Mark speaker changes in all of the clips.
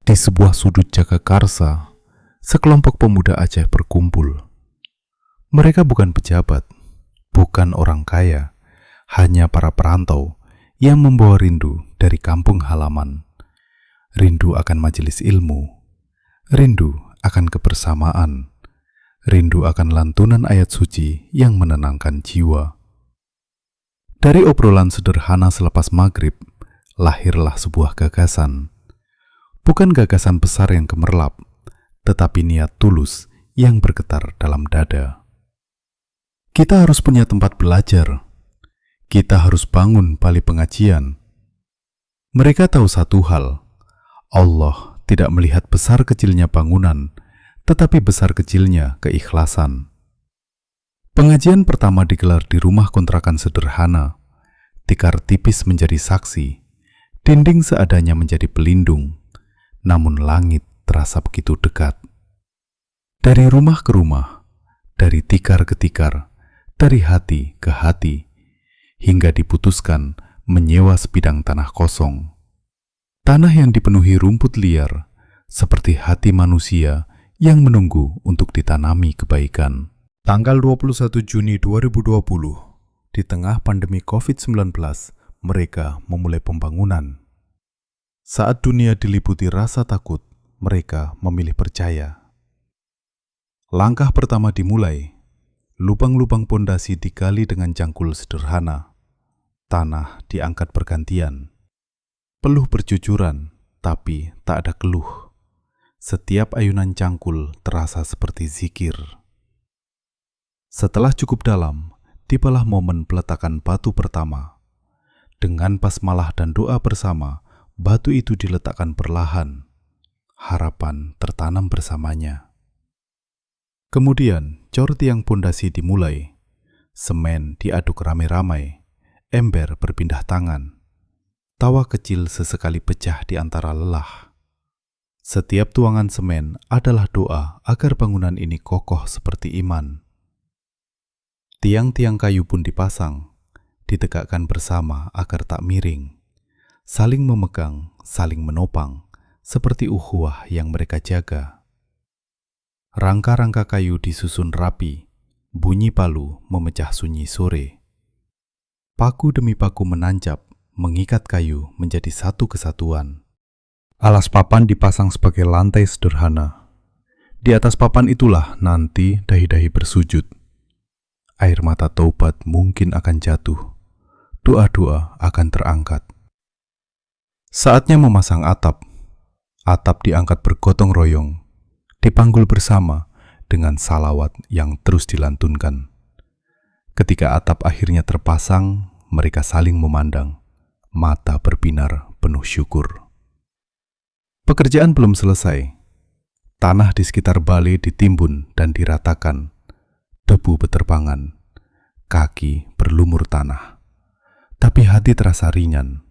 Speaker 1: Di sebuah sudut Jagakarsa, sekelompok pemuda Aceh berkumpul. Mereka bukan pejabat, bukan orang kaya, hanya para perantau yang membawa rindu dari kampung halaman. Rindu akan majelis ilmu, rindu akan kebersamaan, rindu akan lantunan ayat suci yang menenangkan jiwa. Dari obrolan sederhana selepas maghrib, lahirlah sebuah gagasan. Bukan gagasan besar yang gemerlap, tetapi niat tulus yang bergetar dalam dada. Kita harus punya tempat belajar. Kita harus bangun balai pengajian. Mereka tahu satu hal, Allah tidak melihat besar kecilnya bangunan, tetapi besar kecilnya keikhlasan. Pengajian pertama digelar di rumah kontrakan sederhana. Tikar tipis menjadi saksi, dinding seadanya menjadi pelindung. Namun langit terasa begitu dekat. Dari rumah ke rumah, dari tikar ke tikar, dari hati ke hati, hingga diputuskan menyewa sebidang tanah kosong. Tanah yang dipenuhi rumput liar, seperti hati manusia yang menunggu untuk ditanami kebaikan. Tanggal 21 Juni 2020, di tengah pandemi COVID-19, mereka memulai pembangunan. Saat dunia diliputi rasa takut, mereka memilih percaya. Langkah pertama dimulai. Lubang-lubang pondasi digali dengan cangkul sederhana. Tanah diangkat bergantian. Peluh bercucuran, tapi tak ada keluh. Setiap ayunan cangkul terasa seperti zikir. Setelah cukup dalam, tibalah momen peletakan batu pertama. Dengan basmalah dan doa bersama, batu itu diletakkan perlahan, harapan tertanam bersamanya. Kemudian, cor tiang pondasi dimulai. Semen diaduk ramai-ramai, ember berpindah tangan. Tawa kecil sesekali pecah di antara lelah. Setiap tuangan semen adalah doa agar bangunan ini kokoh seperti iman. Tiang-tiang kayu pun dipasang, ditegakkan bersama agar tak miring. Saling memegang, saling menopang, seperti ukhuwah yang mereka jaga. Rangka-rangka kayu disusun rapi, bunyi palu memecah sunyi sore. Paku demi paku menancap, mengikat kayu menjadi satu kesatuan. Alas papan dipasang sebagai lantai sederhana. Di atas papan itulah nanti dahi-dahi bersujud. Air mata taubat mungkin akan jatuh, doa-doa akan terangkat. Saatnya memasang atap. Atap diangkat bergotong royong, dipanggul bersama dengan salawat yang terus dilantunkan. Ketika atap akhirnya terpasang, mereka saling memandang, mata berbinar penuh syukur. Pekerjaan belum selesai. Tanah di sekitar balai ditimbun dan diratakan. Debu beterbangan, kaki berlumur tanah. Tapi hati terasa ringan.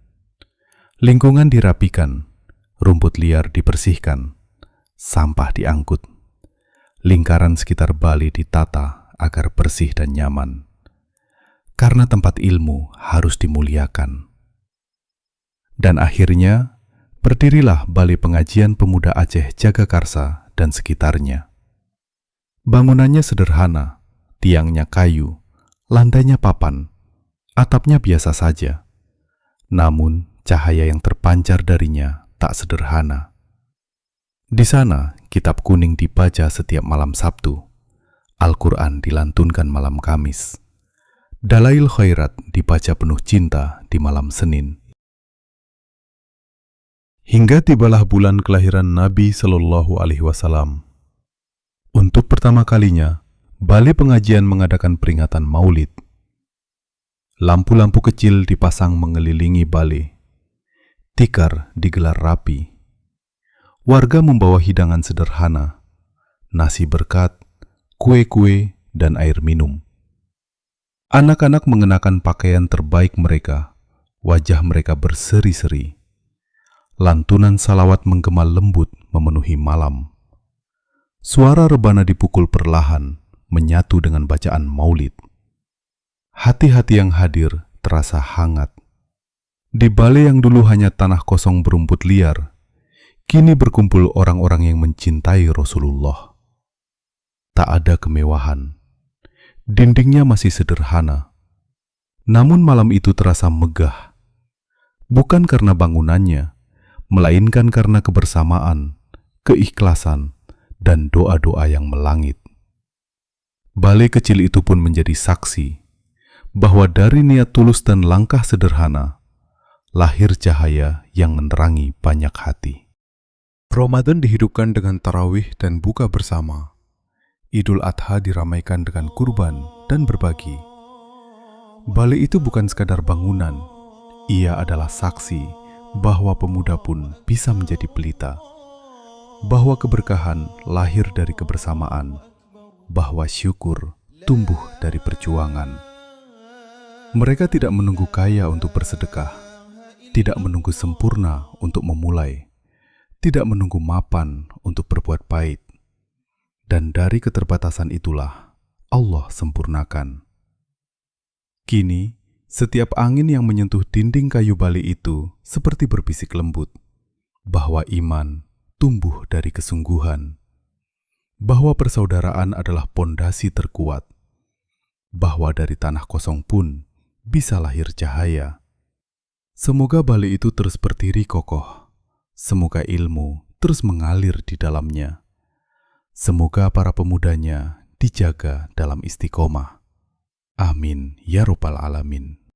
Speaker 1: Lingkungan dirapikan, rumput liar dibersihkan, sampah diangkut. Lingkaran sekitar balai ditata agar bersih dan nyaman. Karena tempat ilmu harus dimuliakan. Dan akhirnya, berdirilah Balai Pengajian Pemuda Aceh Jagakarsa dan sekitarnya. Bangunannya sederhana, tiangnya kayu, lantainya papan, atapnya biasa saja. Namun, cahaya yang terpancar darinya tak sederhana. Di sana, kitab kuning dibaca setiap malam Sabtu. Al-Quran dilantunkan malam Kamis. Dalail Khairat dibaca penuh cinta di malam Senin. Hingga tibalah bulan kelahiran Nabi Shallallahu Alaihi Wasallam. Untuk pertama kalinya, Balai Pengajian mengadakan peringatan Maulid. Lampu-lampu kecil dipasang mengelilingi balai. Tikar digelar rapi. Warga membawa hidangan sederhana, nasi berkat, kue-kue, dan air minum. Anak-anak mengenakan pakaian terbaik mereka, wajah mereka berseri-seri. Lantunan salawat menggema lembut memenuhi malam. Suara rebana dipukul perlahan, menyatu dengan bacaan maulid. Hati-hati yang hadir terasa hangat. Di balai yang dulu hanya tanah kosong berumput liar, Kini berkumpul orang-orang yang mencintai Rasulullah. Tak ada kemewahan. Dindingnya masih sederhana. Namun malam itu terasa megah. Bukan karena bangunannya, melainkan karena kebersamaan, keikhlasan, dan doa-doa yang melangit. Balai kecil itu pun menjadi saksi bahwa dari niat tulus dan langkah sederhana, lahir cahaya yang menerangi banyak hati. Ramadan dihidupkan dengan tarawih dan buka bersama. Idul Adha diramaikan dengan kurban dan berbagi. Balai itu bukan sekadar bangunan, ia adalah saksi bahwa pemuda pun bisa menjadi pelita, bahwa keberkahan lahir dari kebersamaan, bahwa syukur tumbuh dari perjuangan. Mereka tidak menunggu kaya untuk bersedekah, tidak menunggu sempurna untuk memulai, tidak menunggu mapan untuk berbuat baik. Dan dari keterbatasan itulah Allah sempurnakan. Kini, setiap angin yang menyentuh dinding kayu balai itu seperti berbisik lembut, bahwa iman tumbuh dari kesungguhan, bahwa persaudaraan adalah pondasi terkuat, bahwa dari tanah kosong pun bisa lahir cahaya. Semoga balai itu terus berdiri kokoh, semoga ilmu terus mengalir di dalamnya, semoga para pemudanya dijaga dalam istiqomah. Amin ya Rabbal Alamin.